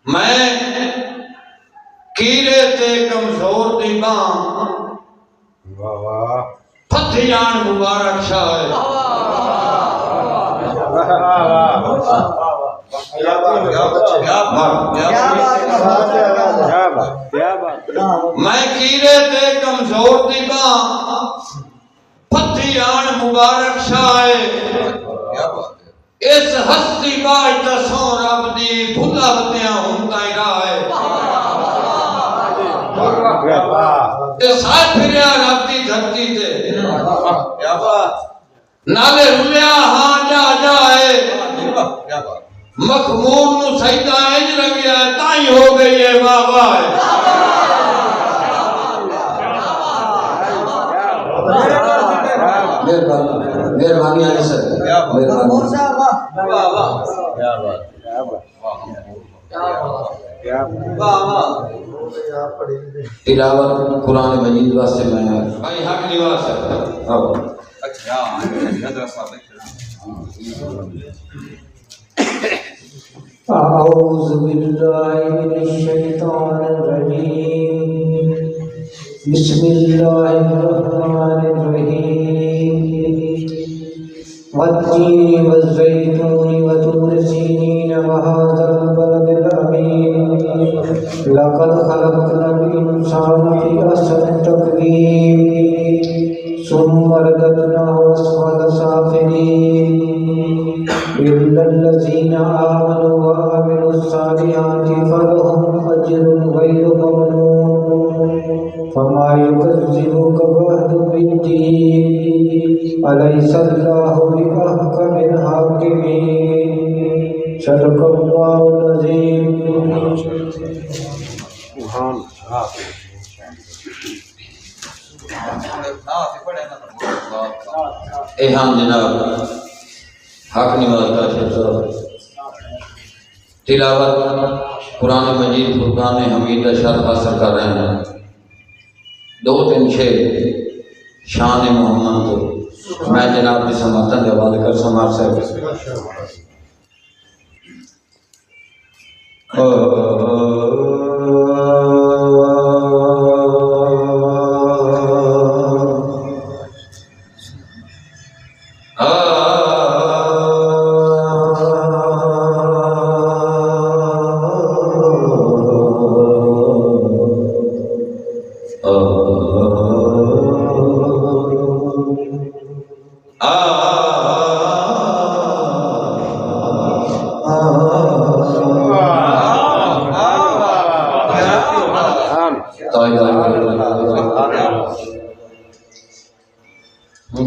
میں کیرے تے کمزور دی باں پتھیان مبارک شاہ میں کیرے تے کمزور دی باں پتھیان مبارک شاہ اس ہستی باج دسوں رب دی بھلا بتیاں ہوں تائیں رائے اس آئے پھریا رب دی دھرتی تے نالے رلیا ہاں جا جائے مخمور نو سجدہ انج لگیا تائیں ہو گئی ہے بابا مہربانی علی سر تلاوت قرآن مجید واسطے میں بھائی حق نواز ہے اعوذ باللہ من الشیطان الرجیم بسم اللہ الرحمن الرحیم والتین والزیتون وطور سینین وهذا البلد الامین لقد خلقنا الانسان فی احسن تقویم ثم رددناه اسفل سافلین إلا الذين آمنوا وعملوا الصالحات فلهم أجر غير ممنون فما يكذبك بعد بالدين أليس الله بأحكم الحاكمين صدق الله العظيم ایہاں جناب حق نواز کا شخص تلاوت قرآن مجید فرقان حمید شرف حاصل کر رہے ہیں دو تین شعر شان محمد تو میں جناب کی سماعتن کے حوالے کر سمار صاحب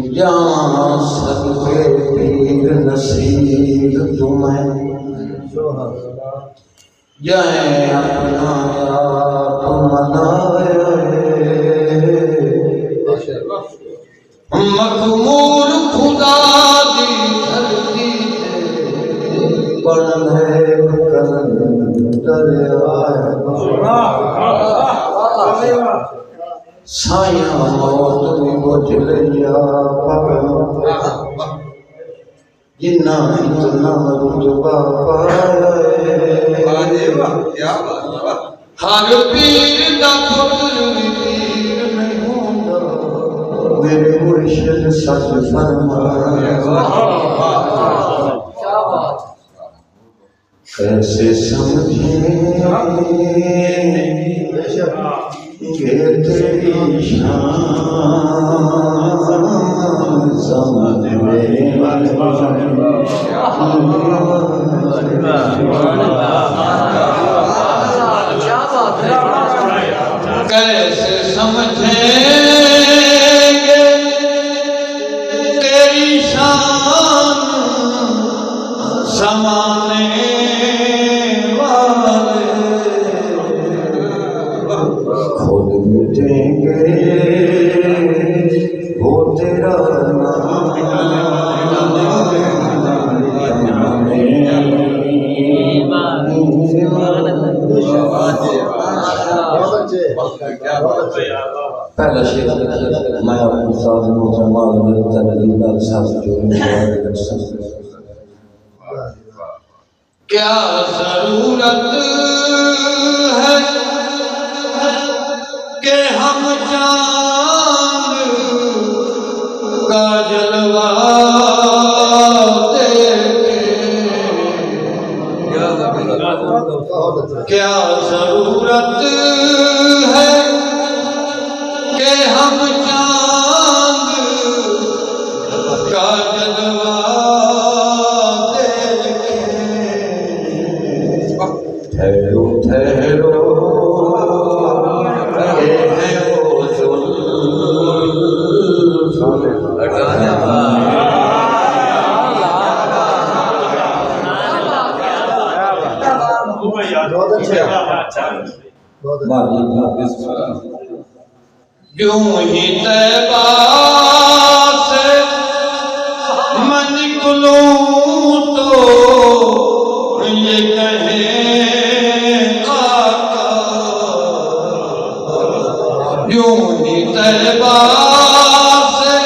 جہاں سب کے پیر نصیب تمہیں جائیں اپنا آپ منائے مخمور خدا دی دھرتی بن ہے کلندر آئے سائیاں موت میں بجھ لیا پاگل جنہ اتنا رتبہ پائے ہر پیر دا قدر پیر نہیں ہوتا میرے مرشد سچ فرمائے کیسے سمجھیں کہ تیری شان سمجھ میں کیسے سمجھیں گے تیری شان سمانے خود مٹیں گے وہ تیرا پہلا شیخ میں اپنے ساتھ جمال ملتا علیہ صاحب جو کیا ضرورت کیا ضرورت ہے کہ ہم چاند کا جلوہ دیکھیں ٹھہرو ٹھہرو یہ ہے وہ یوں ہی طیبہ سے میں نکلوں تو یہ کہیں آقا یوں ہی طیبہ سے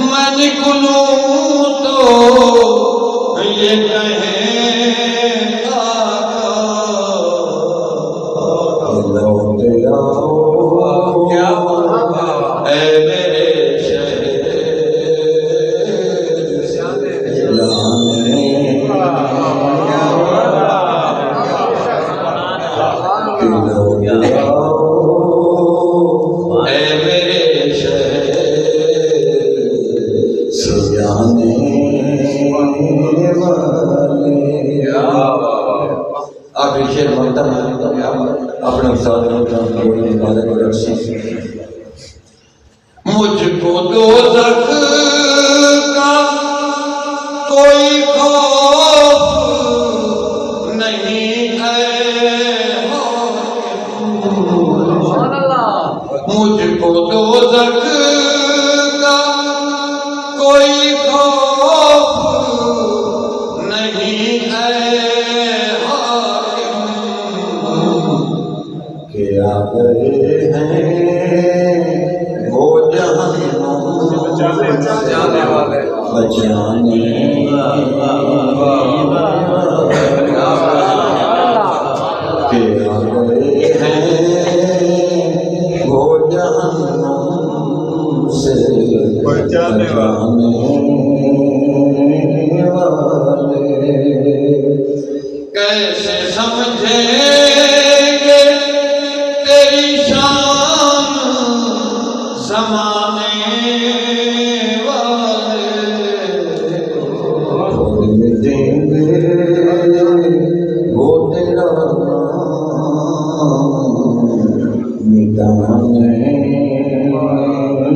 میں نکلوں تو یہ کہیں اے میرے شہر اے میرے شہر سجانے والے آپ یہ شعر مانتا ہے اپنے استاد مجھ کو دوزخ کا کوئی خوف نہیں ہے مجھ کو دوزخ کا کوئی خوف نہیں ہے کہ آ گئے ہیں وہ جہنم بچانے والے بچانے کہ آ گئے ہیں وہ جہنم سے بچانے والے کیسے سمجھیں گے تیری شان زمانے والے خود مٹیں گے وہ تیرا نام مٹانے والے